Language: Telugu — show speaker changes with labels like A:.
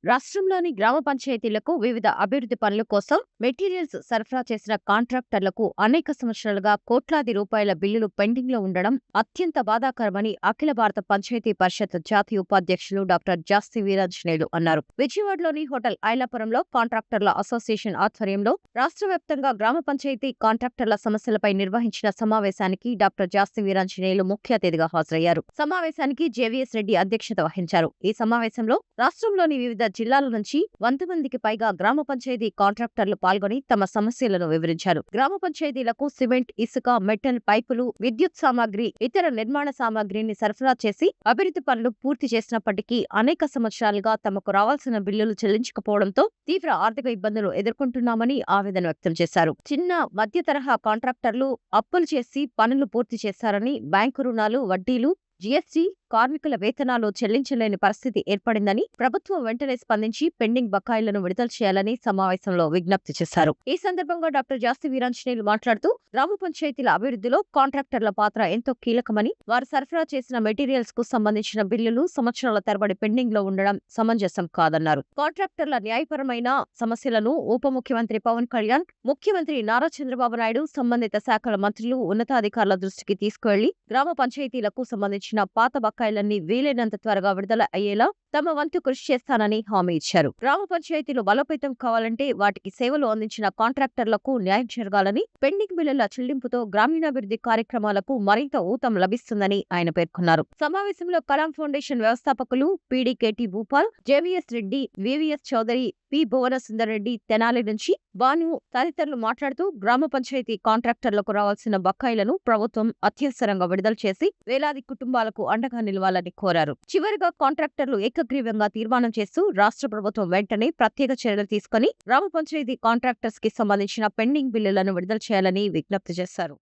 A: రాష్ట్రంలోని గ్రామ పంచాయతీలకు వివిధ అభివృద్ధి పనుల కోసం మెటీరియల్స్ సరఫరా చేసిన కాంట్రాక్టర్లకు అనేక సంవత్సరాలుగా కోట్లాది రూపాయల బిల్లులు పెండింగ్ లో ఉండడం అత్యంత బాధాకరమని అఖిల భారత పంచాయతీ పరిషత్ జాతీయ ఉపాధ్యక్షులు డాక్టర్ జాస్తి వీరాంజనేయులు అన్నారు. విజయవాడలోని హోటల్ ఐలాపురంలో కాంట్రాక్టర్ల అసోసియేషన్ ఆధ్వర్యంలో రాష్ట్ర వ్యాప్తంగా గ్రామ పంచాయతీ కాంట్రాక్టర్ల సమస్యలపై నిర్వహించిన సమావేశానికి డాక్టర్ జాస్తి వీరాంజనేయులు ముఖ్య అతిథిగా హాజరయ్యారు. సమావేశానికి జేవీఎస్ రెడ్డి అధ్యక్షత వహించారు. ఈ సమావేశంలో రాష్ట్రంలోని వివిధ జిల్లాల నుంచి 100 మందికి పైగా గ్రామ పంచాయతీ కాంట్రాక్టర్లు పాల్గొని తమ సమస్యలను వివరించారు. గ్రామ పంచాయతీలకు సిమెంట్, ఇసుక, మెటల్ పైపులు, విద్యుత్ సామాగ్రి, ఇతర నిర్మాణ సామాగ్రిని సరఫరా చేసి అభివృద్ధి పనులు పూర్తి చేసినప్పటికీ అనేక సంవత్సరాలుగా తమకు రావాల్సిన బిల్లులు చెల్లించకపోవడంతో తీవ్ర ఆర్థిక ఇబ్బందులు ఎదుర్కొంటున్నామని ఆవేదన వ్యక్తం చేశారు. చిన్న, మధ్య తరహా కాంట్రాక్టర్లు అప్పులు చేసి పనులు పూర్తి చేశారని, బ్యాంకు రుణాలు, వడ్డీలు, జీఎస్టీ, కార్మికుల వేతనాలు చెల్లించలేని పరిస్థితి ఏర్పడిందని ప్రభుత్వం వెంటనే స్పందించి పెండింగ్ బకాయిలను విడుదల చేయాలని సమావేశంలో విజ్ఞప్తి చేశారు. ఈ సందర్భంగా డాక్టర్ జాస్తి వీరాంజనేయులు మాట్లాడుతూ గ్రామ పంచాయతీల అభివృద్ధిలో కాంట్రాక్టర్ల పాత్ర ఎంతో కీలకమని, వారు సరఫరా చేసిన మెటీరియల్స్ కు సంబంధించిన బిల్లులు సంవత్సరాల తరబడి పెండింగ్ లో ఉండడం సమంజసం కాదన్నారు. కాంట్రాక్టర్ల న్యాయపరమైన సమస్యలను ఉప ముఖ్యమంత్రి పవన్ కళ్యాణ్, ముఖ్యమంత్రి నారా చంద్రబాబు నాయుడు, సంబంధిత శాఖల మంత్రులు, ఉన్నతాధికారుల దృష్టికి తీసుకువెళ్లి గ్రామ పంచాయతీలకు సంబంధించిన పాత బకాయిలన్నీ వీలైనంత త్వరగా విడుదల అయ్యేలా తమ వంతు కృషి చేస్తానని హామీ ఇచ్చారు. గ్రామ పంచాయతీలు బలోపేతం కావాలంటే వాటికి సేవలు అందించిన కాంట్రాక్టర్లకు న్యాయం జరగాలని, పెండింగ్ బిల్లుల చెల్లింపుతో గ్రామీణాభివృద్ధి కార్యక్రమాలకు మరింత ఊతం లభిస్తుందని ఆయన పేర్కొన్నారు. సమావేశంలో కలాం ఫౌండేషన్ వ్యవస్థాపకులు పీడీకేటీ Bhupal, JVS Reddy, VVS Chowdary, P భువన సుందర్ రెడ్డి, తెనాలి నుంచి భాను తదితరులు మాట్లాడుతూ గ్రామ పంచాయతీ కాంట్రాక్టర్లకు రావాల్సిన బకాయిలను ప్రభుత్వం అత్యవసరంగా విడుదల చేసి వేలాది కుటుంబాలకు అండగా నిలవాలని కోరారు. చివరిగా కాంట్రాక్టర్లు ఏకగ్రీవంగా తీర్మానం చేస్తూ రాష్ట్ర ప్రభుత్వం వెంటనే ప్రత్యేక చర్యలు తీసుకుని గ్రామ పంచాయతీ కాంట్రాక్టర్స్ కి సంబంధించిన పెండింగ్ బిల్లులను విడుదల చేయాలని విజ్ఞప్తి చేశారు.